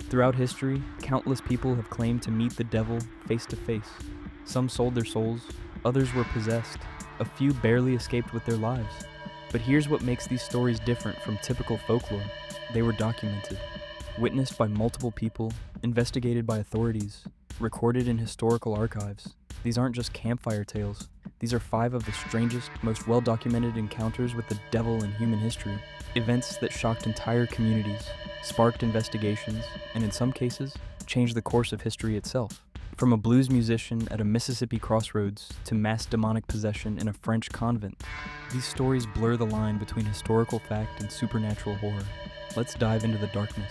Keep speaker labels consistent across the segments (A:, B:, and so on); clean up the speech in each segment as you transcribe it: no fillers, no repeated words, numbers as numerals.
A: Throughout history, countless people have claimed to meet the devil face to face. Some sold their souls, others were possessed, a few barely escaped with their lives. But here's what makes these stories different from typical folklore. They were documented, witnessed by multiple people, investigated by authorities, recorded in historical archives. These aren't just campfire tales. These are 5 of the strangest, most well-documented encounters with the devil in human history. Events that shocked entire communities, sparked investigations, and in some cases, changed the course of history itself. From a blues musician at a Mississippi crossroads to mass demonic possession in a French convent, these stories blur the line between historical fact and supernatural horror. Let's dive into the darkness.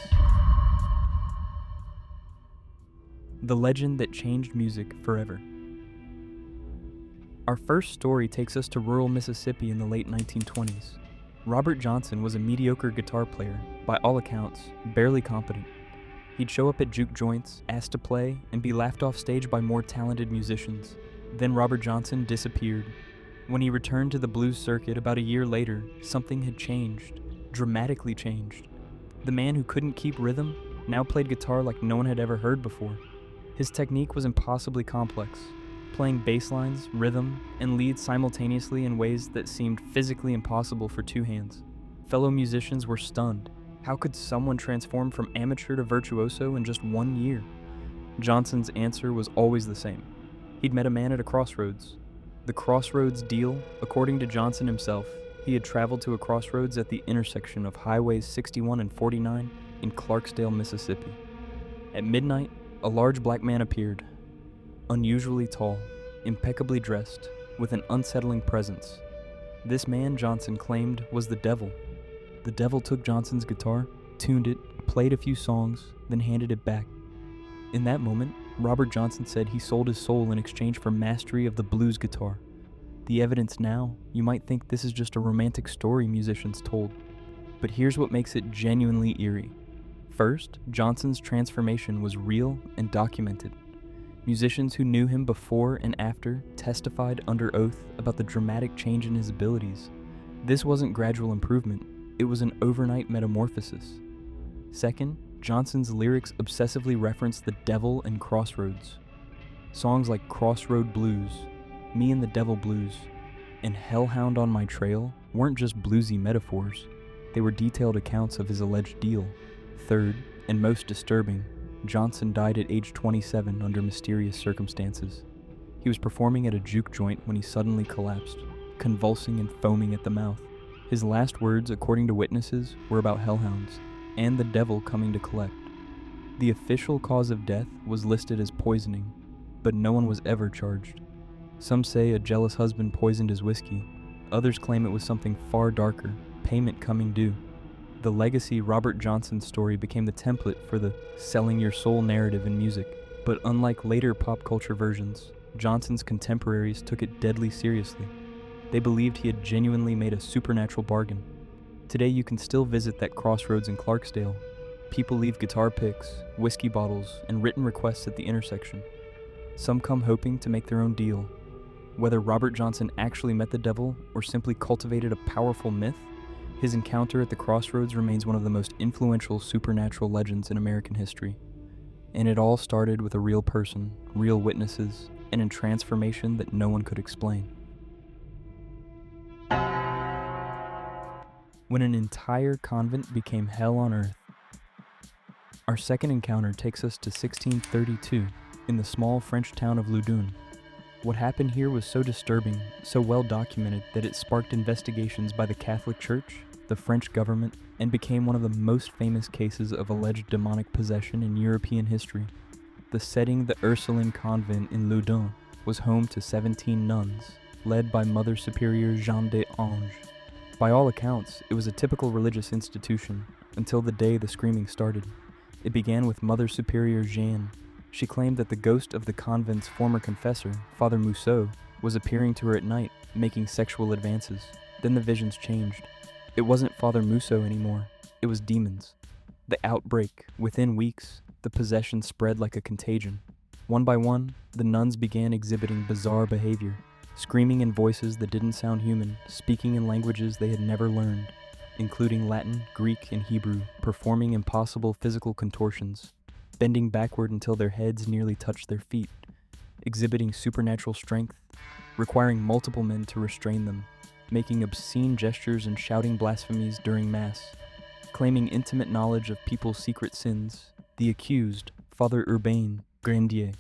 A: The legend that changed music forever. Our first story takes us to rural Mississippi in the late 1920s. Robert Johnson was a mediocre guitar player, by all accounts, barely competent. He'd show up at juke joints, asked to play, and be laughed off stage by more talented musicians. Then Robert Johnson disappeared. When he returned to the blues circuit about a year later, something had changed, dramatically changed. The man who couldn't keep rhythm now played guitar like no one had ever heard before. His technique was impossibly complex, playing bass lines, rhythm, and leads simultaneously in ways that seemed physically impossible for 2 hands. Fellow musicians were stunned. How could someone transform from amateur to virtuoso in just 1 year? Johnson's answer was always the same. He'd met a man at a crossroads. The Crossroads deal, according to Johnson himself, he had traveled to a crossroads at the intersection of Highways 61 and 49 in Clarksdale, Mississippi. At midnight, a large black man appeared. Unusually tall, impeccably dressed, with an unsettling presence. This man, Johnson claimed, was the devil. The devil took Johnson's guitar, tuned it, played a few songs, then handed it back. In that moment, Robert Johnson said he sold his soul in exchange for mastery of the blues guitar. The evidence now, you might think this is just a romantic story musicians told. But here's what makes it genuinely eerie. First, Johnson's transformation was real and documented. Musicians who knew him before and after testified under oath about the dramatic change in his abilities. This wasn't gradual improvement, it was an overnight metamorphosis. Second, Johnson's lyrics obsessively referenced the devil and crossroads. Songs like Crossroad Blues, Me and the Devil Blues, and Hellhound on My Trail weren't just bluesy metaphors, they were detailed accounts of his alleged deal. Third, and most disturbing, Johnson died at age 27 under mysterious circumstances. He was performing at a juke joint when he suddenly collapsed, convulsing and foaming at the mouth. His last words, according to witnesses, were about hellhounds and the devil coming to collect. The official cause of death was listed as poisoning, but no one was ever charged. Some say a jealous husband poisoned his whiskey. Others claim it was something far darker, payment coming due. The legacy Robert Johnson story became the template for the selling your soul narrative in music. But unlike later pop culture versions, Johnson's contemporaries took it deadly seriously. They believed he had genuinely made a supernatural bargain. Today you can still visit that crossroads in Clarksdale. People leave guitar picks, whiskey bottles, and written requests at the intersection. Some come hoping to make their own deal. Whether Robert Johnson actually met the devil or simply cultivated a powerful myth, his encounter at the crossroads remains one of the most influential supernatural legends in American history. And it all started with a real person, real witnesses, and a transformation that no one could explain. When an entire convent became hell on earth. Our second encounter takes us to 1632 in the small French town of Loudun. What happened here was so disturbing, so well documented that it sparked investigations by the Catholic Church, the French government, and became one of the most famous cases of alleged demonic possession in European history. The setting, the Ursuline convent in Loudun, was home to 17 nuns, led by Mother Superior Jeanne d'Ange. By all accounts, it was a typical religious institution, until the day the screaming started. It began with Mother Superior Jeanne. She claimed that the ghost of the convent's former confessor, Father Mousseau, was appearing to her at night, making sexual advances. Then the visions changed. It wasn't Father Mousseau anymore, it was demons. The outbreak, within weeks, the possession spread like a contagion. One by one, the nuns began exhibiting bizarre behavior, screaming in voices that didn't sound human, speaking in languages they had never learned, including Latin, Greek, and Hebrew, performing impossible physical contortions. bending backward until their heads nearly touched their feet, exhibiting supernatural strength, requiring multiple men to restrain them, making obscene gestures and shouting blasphemies during Mass, claiming intimate knowledge of people's secret sins, the accused, Father Urbain Grandier.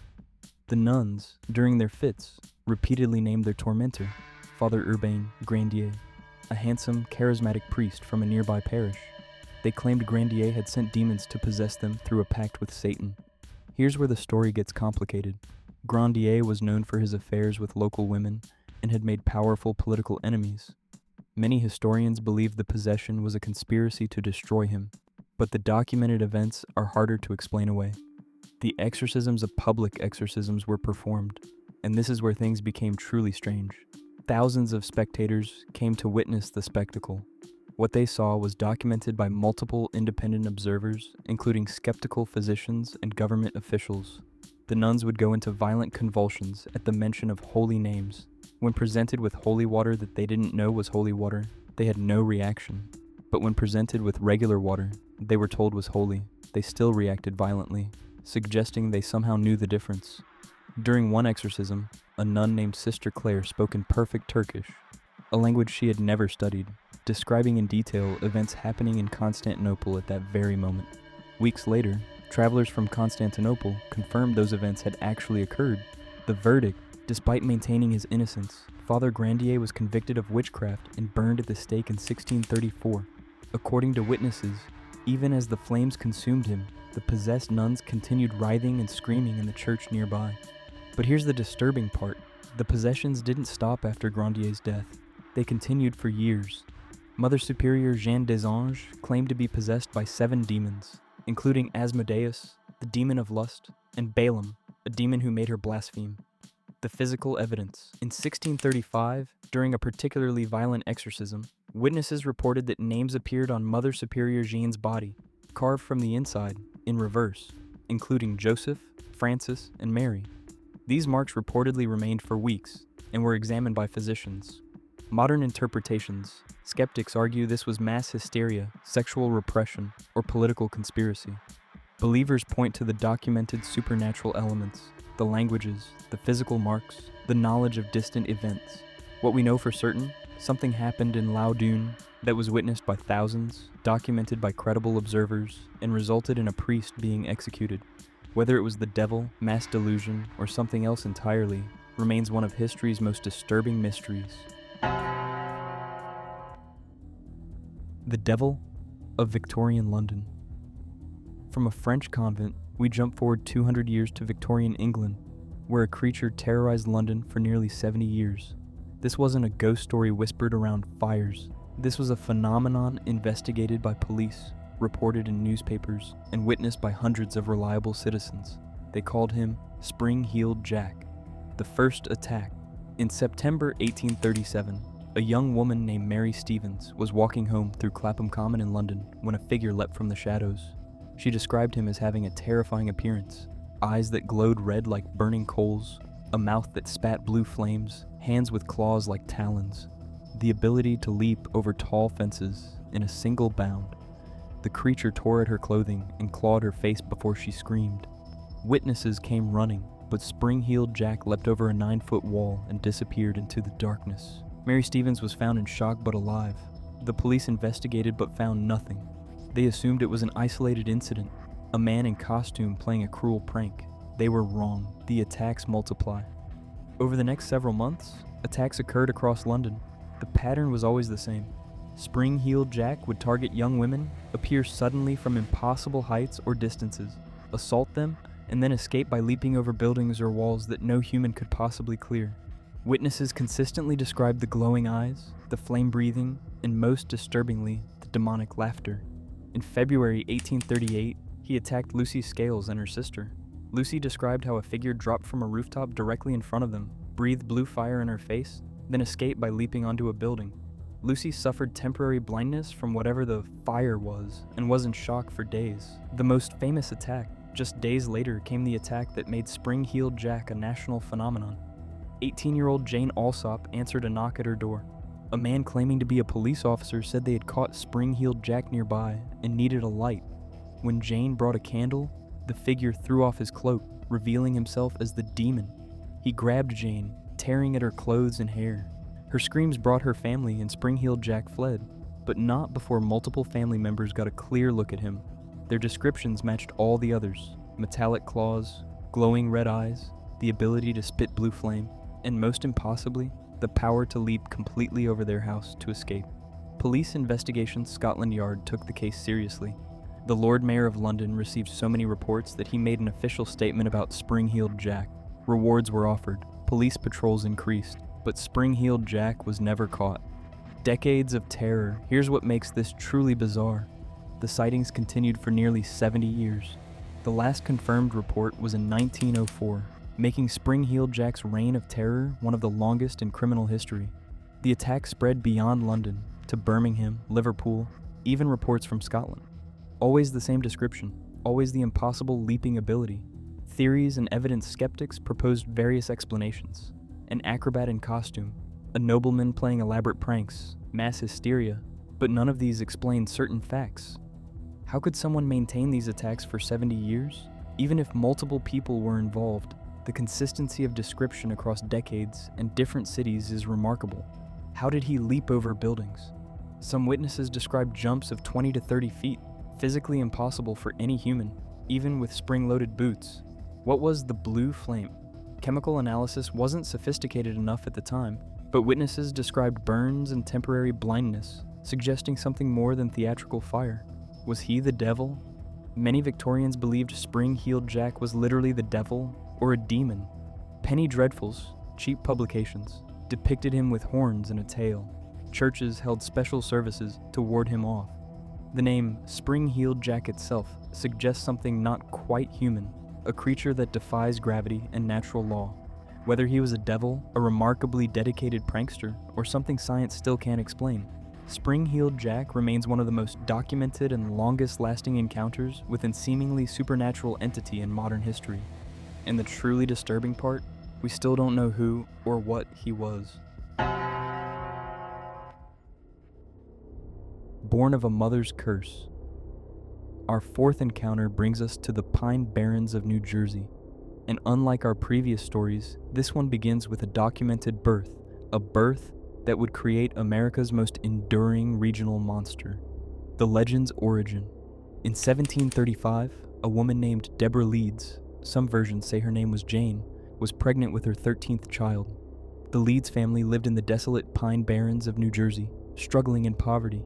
A: The nuns, during their fits, repeatedly named their tormentor, Father Urbain Grandier, a handsome, charismatic priest from a nearby parish. They claimed Grandier had sent demons to possess them through a pact with Satan. Here's where the story gets complicated. Grandier was known for his affairs with local women and had made powerful political enemies. Many historians believe the possession was a conspiracy to destroy him, but the documented events are harder to explain away. The exorcisms of public exorcisms were performed, and this is where things became truly strange. Thousands of spectators came to witness the spectacle. What they saw was documented by multiple independent observers, including skeptical physicians and government officials. The nuns would go into violent convulsions at the mention of holy names. When presented with holy water that they didn't know was holy water, they had no reaction. But when presented with regular water they were told was holy, they still reacted violently, suggesting they somehow knew the difference. During one exorcism, a nun named Sister Claire spoke in perfect Turkish, a language she had never studied, describing in detail events happening in Constantinople at that very moment. Weeks later, travelers from Constantinople confirmed those events had actually occurred. The verdict: despite maintaining his innocence, Father Grandier was convicted of witchcraft and burned at the stake in 1634. According to witnesses, even as the flames consumed him, the possessed nuns continued writhing and screaming in the church nearby. But here's the disturbing part: the possessions didn't stop after Grandier's death. They continued for years. Mother Superior Jeanne des Anges claimed to be possessed by 7 demons, including Asmodeus, the demon of lust, and Balaam, a demon who made her blaspheme. The physical evidence: in 1635, during a particularly violent exorcism, witnesses reported that names appeared on Mother Superior Jeanne's body, carved from the inside, in reverse, including Joseph, Francis, and Mary. These marks reportedly remained for weeks and were examined by physicians. Modern interpretations: skeptics argue this was mass hysteria, sexual repression, or political conspiracy. Believers point to the documented supernatural elements, the languages, the physical marks, the knowledge of distant events. What we know for certain: something happened in Loudun that was witnessed by thousands, documented by credible observers, and resulted in a priest being executed. Whether it was the devil, mass delusion, or something else entirely, remains one of history's most disturbing mysteries. The Devil of Victorian London. From a French convent, we jump forward 200 years to Victorian England, where a creature terrorized London for nearly 70 years. This wasn't a ghost story whispered around fires. This was a phenomenon investigated by police, reported in newspapers, and witnessed by hundreds of reliable citizens. They called him Spring-Heeled Jack. The first attack. In September 1837, a young woman named Mary Stevens was walking home through Clapham Common in London when a figure leapt from the shadows. She described him as having a terrifying appearance: eyes that glowed red like burning coals, a mouth that spat blue flames, hands with claws like talons, the ability to leap over tall fences in a single bound. The creature tore at her clothing and clawed her face before she screamed. Witnesses came running, but Spring-Heeled Jack leapt over a 9-foot wall and disappeared into the darkness. Mary Stevens was found in shock but alive. The police investigated but found nothing. They assumed it was an isolated incident, a man in costume playing a cruel prank. They were wrong. The attacks multiply. Over the next several months, attacks occurred across London. The pattern was always the same. Spring-Heeled Jack would target young women, appear suddenly from impossible heights or distances, assault them, and then escape by leaping over buildings or walls that no human could possibly clear. Witnesses consistently described the glowing eyes, the flame-breathing, and most disturbingly, the demonic laughter. In February 1838, he attacked Lucy Scales and her sister. Lucy described how a figure dropped from a rooftop directly in front of them, breathed blue fire in her face, then escaped by leaping onto a building. Lucy suffered temporary blindness from whatever the fire was and was in shock for days. The most famous attack: just days later came the attack that made Spring-Heeled Jack a national phenomenon. 18-year-old Jane Alsop answered a knock at her door. A man claiming to be a police officer said they had caught Spring-Heeled Jack nearby and needed a light. When Jane brought a candle, The figure threw off his cloak, revealing himself as the demon. He grabbed Jane, tearing at her clothes and hair. Her screams brought her family, and Spring-Heeled Jack fled, but not before multiple family members got a clear look at him. Their descriptions matched all the others: metallic claws, glowing red eyes, the ability to spit blue flame, and most impossibly, the power to leap completely over their house to escape. Police Investigation Scotland Yard took the case seriously. The Lord Mayor of London received so many reports that he made an official statement about Spring-Heeled Jack. Rewards were offered, police patrols increased, but Spring-Heeled Jack was never caught. Decades of terror. Here's what makes this truly bizarre. The sightings continued for nearly 70 years. The last confirmed report was in 1904, making Spring-Heeled Jack's reign of terror one of the longest in criminal history. The attack spread beyond London, to Birmingham, Liverpool, even reports from Scotland. Always the same description, always the impossible leaping ability. Theories and evidence skeptics proposed various explanations. An acrobat in costume, a nobleman playing elaborate pranks, mass hysteria, but none of these explained certain facts. How could someone maintain these attacks for 70 years? Even if multiple people were involved, the consistency of description across decades and different cities is remarkable. How did he leap over buildings? Some witnesses described jumps of 20 to 30 feet, physically impossible for any human, even with spring-loaded boots. What was the blue flame? Chemical analysis wasn't sophisticated enough at the time, but witnesses described burns and temporary blindness, suggesting something more than theatrical fire. Was he the devil? Many Victorians believed Spring-Heeled Jack was literally the devil or a demon. Penny dreadfuls, cheap publications, depicted him with horns and a tail. Churches held special services to ward him off. The name Spring-Heeled Jack itself suggests something not quite human, a creature that defies gravity and natural law. Whether he was a devil, a remarkably dedicated prankster, or something science still can't explain, Spring-Heeled Jack remains one of the most documented and longest-lasting encounters with a seemingly supernatural entity in modern history. And the truly disturbing part? We still don't know who or what he was. Born of a mother's curse. Our fourth encounter brings us to the Pine Barrens of New Jersey. And unlike our previous stories, this one begins with a documented birth, a birth that would create America's most enduring regional monster. The legend's origin. In 1735, a woman named Deborah Leeds, some versions say her name was Jane, was pregnant with her 13th child. The Leeds family lived in the desolate Pine Barrens of New Jersey, struggling in poverty.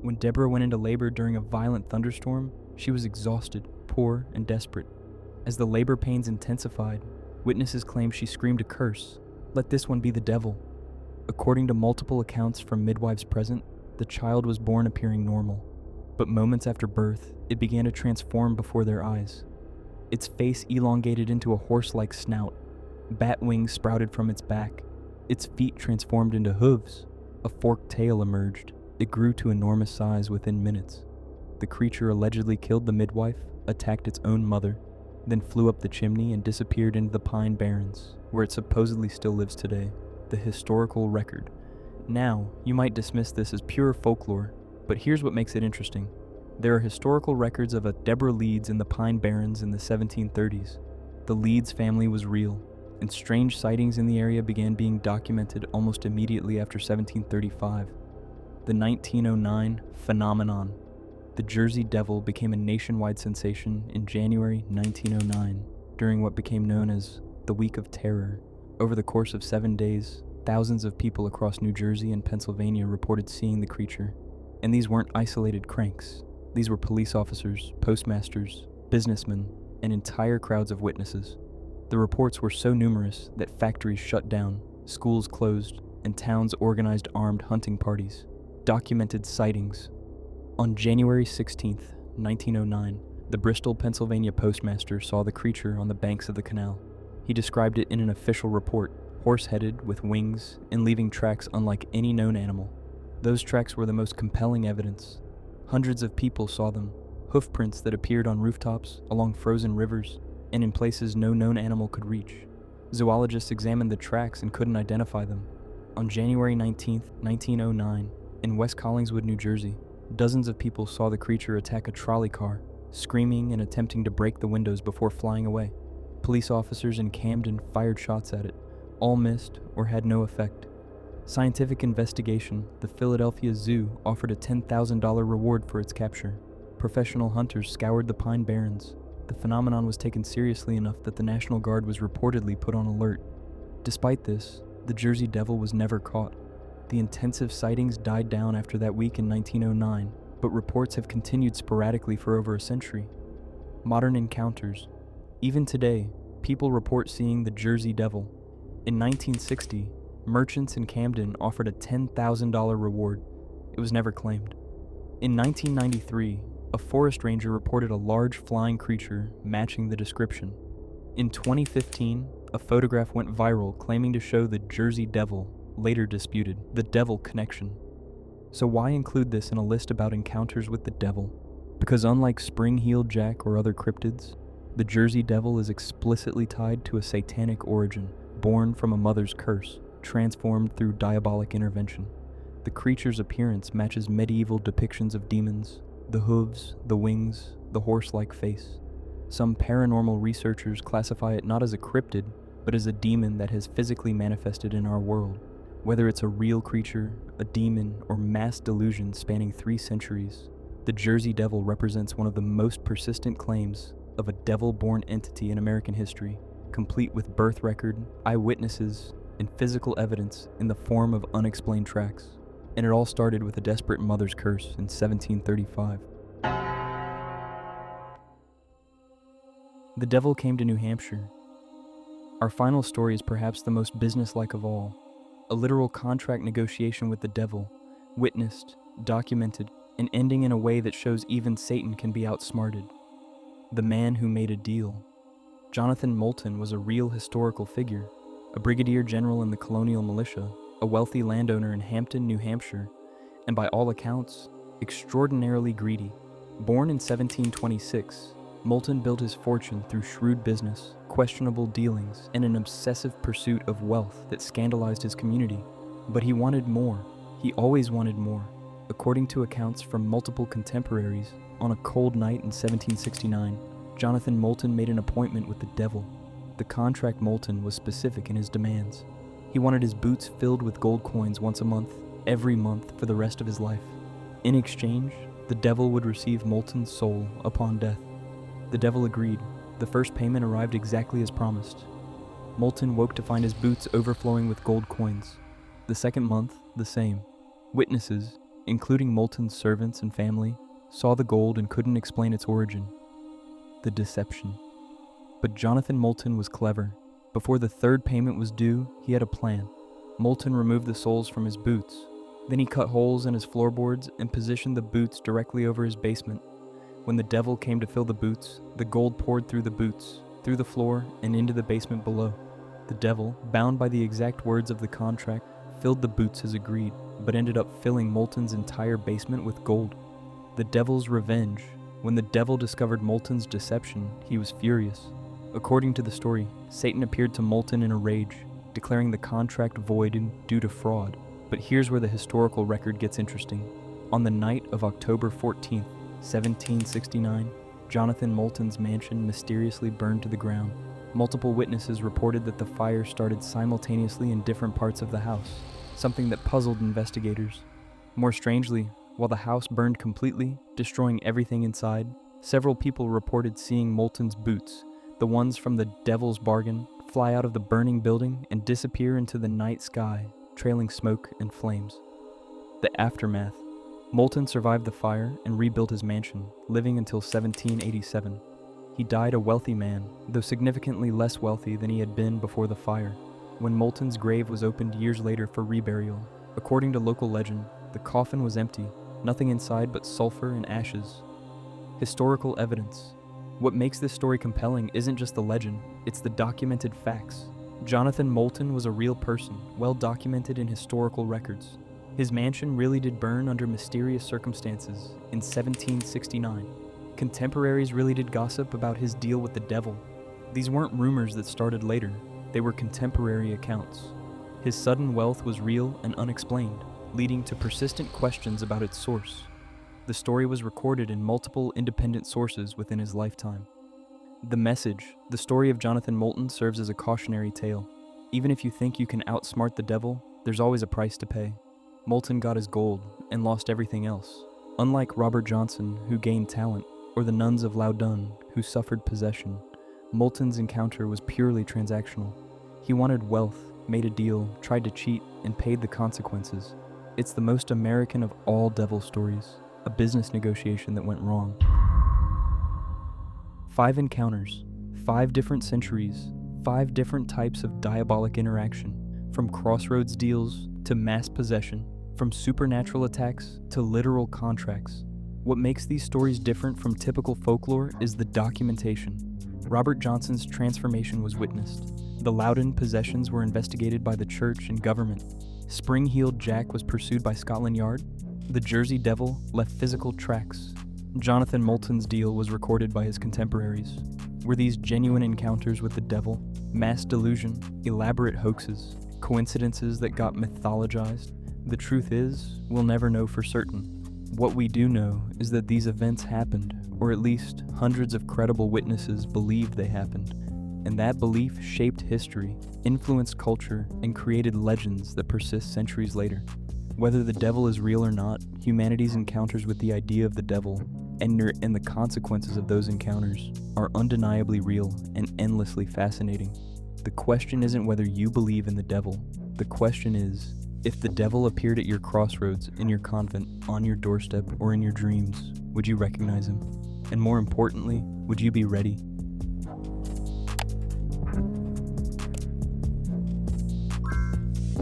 A: When Deborah went into labor during a violent thunderstorm, she was exhausted, poor, and desperate. As the labor pains intensified, witnesses claimed she screamed a curse, "Let this one be the devil." According to multiple accounts from midwives present, the child was born appearing normal. But moments after birth, it began to transform before their eyes. Its face elongated into a horse-like snout. Bat wings sprouted from its back. Its feet transformed into hooves. A forked tail emerged. It grew to enormous size within minutes. The creature allegedly killed the midwife, attacked its own mother, then flew up the chimney and disappeared into the Pine Barrens, where it supposedly still lives today. The historical record. Now, you might dismiss this as pure folklore, but here's what makes it interesting. There are historical records of a Deborah Leeds in the Pine Barrens in the 1730s. The Leeds family was real, and strange sightings in the area began being documented almost immediately after 1735. The 1909 phenomenon. The Jersey Devil became a nationwide sensation in January 1909, during what became known as the Week of Terror. Over the course of 7 days, thousands of people across New Jersey and Pennsylvania reported seeing the creature. And these weren't isolated cranks. These were police officers, postmasters, businessmen, and entire crowds of witnesses. The reports were so numerous that factories shut down, schools closed, and towns organized armed hunting parties. Documented sightings. On January 16, 1909, the Bristol, Pennsylvania postmaster saw the creature on the banks of the canal. He described it in an official report, horse-headed with wings and leaving tracks unlike any known animal. Those tracks were the most compelling evidence. Hundreds of people saw them, hoofprints that appeared on rooftops, along frozen rivers, and in places no known animal could reach. Zoologists examined the tracks and couldn't identify them. On January 19, 1909, in West Collingswood, New Jersey, dozens of people saw the creature attack a trolley car, screaming and attempting to break the windows before flying away. Police officers in Camden fired shots at it, all missed or had no effect. Scientific investigation, the Philadelphia Zoo offered a $10,000 reward for its capture. Professional hunters scoured the Pine Barrens. The phenomenon was taken seriously enough that the National Guard was reportedly put on alert. Despite this, the Jersey Devil was never caught. The intensive sightings died down after that week in 1909, but reports have continued sporadically for over a century. Modern encounters. Even today, people report seeing the Jersey Devil. In 1960, merchants in Camden offered a $10,000 reward. It was never claimed. In 1993, a forest ranger reported a large flying creature matching the description. In 2015, a photograph went viral claiming to show the Jersey Devil, later disputed, the devil connection. So why include this in a list about encounters with the devil? Because unlike Spring-Heeled Jack or other cryptids, the Jersey Devil is explicitly tied to a satanic origin, born from a mother's curse, transformed through diabolic intervention. The creature's appearance matches medieval depictions of demons, the hooves, the wings, the horse-like face. Some paranormal researchers classify it not as a cryptid, but as a demon that has physically manifested in our world. Whether it's a real creature, a demon, or mass delusion spanning 3 centuries, the Jersey Devil represents one of the most persistent claims of a devil-born entity in American history, complete with birth record, eyewitnesses, and physical evidence in the form of unexplained tracks. And it all started with a desperate mother's curse in 1735. The devil came to New Hampshire. Our final story is perhaps the most businesslike of all. A literal contract negotiation with the devil, witnessed, documented, and ending in a way that shows even Satan can be outsmarted. The man who made a deal. Jonathan Moulton was a real historical figure, a brigadier general in the colonial militia, a wealthy landowner in Hampton, New Hampshire, and by all accounts, extraordinarily greedy. Born in 1726, Moulton built his fortune through shrewd business, questionable dealings, and an obsessive pursuit of wealth that scandalized his community. But he wanted more. He always wanted more. According to accounts from multiple contemporaries, on a cold night in 1769, Jonathan Moulton made an appointment with the devil. The contract Moulton was specific in his demands. He wanted his boots filled with gold coins once a month, every month for the rest of his life. In exchange, the devil would receive Moulton's soul upon death. The devil agreed. The first payment arrived exactly as promised. Moulton woke to find his boots overflowing with gold coins. The second month, the same. Witnesses, including Moulton's servants and family, saw the gold and couldn't explain its origin. The deception. But Jonathan Moulton was clever. Before the third payment was due, he had a plan. Moulton removed the soles from his boots. Then he cut holes in his floorboards and positioned the boots directly over his basement. When the devil came to fill the boots, the gold poured through the boots, through the floor, and into the basement below. The devil, bound by the exact words of the contract, filled the boots as agreed, but ended up filling Moulton's entire basement with gold. The devil's revenge. When the devil discovered Moulton's deception, he was furious. According to the story, Satan appeared to Moulton in a rage, declaring the contract void due to fraud. But here's where the historical record gets interesting. On the night of October 14th, 1769, Jonathan Moulton's mansion mysteriously burned to the ground. Multiple witnesses reported that the fire started simultaneously in different parts of the house, something that puzzled investigators. More strangely, while the house burned completely, destroying everything inside, several people reported seeing Moulton's boots, the ones from the Devil's Bargain, fly out of the burning building and disappear into the night sky, trailing smoke and flames. The aftermath. Moulton survived the fire and rebuilt his mansion, living until 1787. He died a wealthy man, though significantly less wealthy than he had been before the fire. When Moulton's grave was opened years later for reburial, according to local legend, the coffin was empty, nothing inside but sulfur and ashes. Historical evidence. What makes this story compelling isn't just the legend, it's the documented facts. Jonathan Moulton was a real person, well documented in historical records. His mansion really did burn under mysterious circumstances in 1769. Contemporaries really did gossip about his deal with the devil. These weren't rumors that started later, they were contemporary accounts. His sudden wealth was real and unexplained, leading to persistent questions about its source. The story was recorded in multiple independent sources within his lifetime. The message, the story of Jonathan Moulton, serves as a cautionary tale. Even if you think you can outsmart the devil, there's always a price to pay. Moulton got his gold and lost everything else. Unlike Robert Johnson, who gained talent, or the nuns of Loudun, who suffered possession, Moulton's encounter was purely transactional. He wanted wealth, made a deal, tried to cheat, and paid the consequences. It's the most American of all devil stories, a business negotiation that went wrong. 5 encounters, 5 different centuries, 5 different types of diabolic interaction, from Crossroads deals to mass possession, from supernatural attacks to literal contracts. What makes these stories different from typical folklore is the documentation. Robert Johnson's transformation was witnessed. The Loudun Possessions were investigated by the church and government. Spring-heeled Jack was pursued by Scotland Yard. The Jersey Devil left physical tracks. Jonathan Moulton's deal was recorded by his contemporaries. Were these genuine encounters with the devil, mass delusion, elaborate hoaxes, coincidences that got mythologized? The truth is, we'll never know for certain. What we do know is that these events happened, or at least hundreds of credible witnesses believed they happened. And that belief shaped history, influenced culture, and created legends that persist centuries later. Whether the devil is real or not, humanity's encounters with the idea of the devil and the consequences of those encounters are undeniably real and endlessly fascinating. The question isn't whether you believe in the devil. The question is, if the devil appeared at your crossroads, in your convent, on your doorstep, or in your dreams, would you recognize him? And more importantly, would you be ready?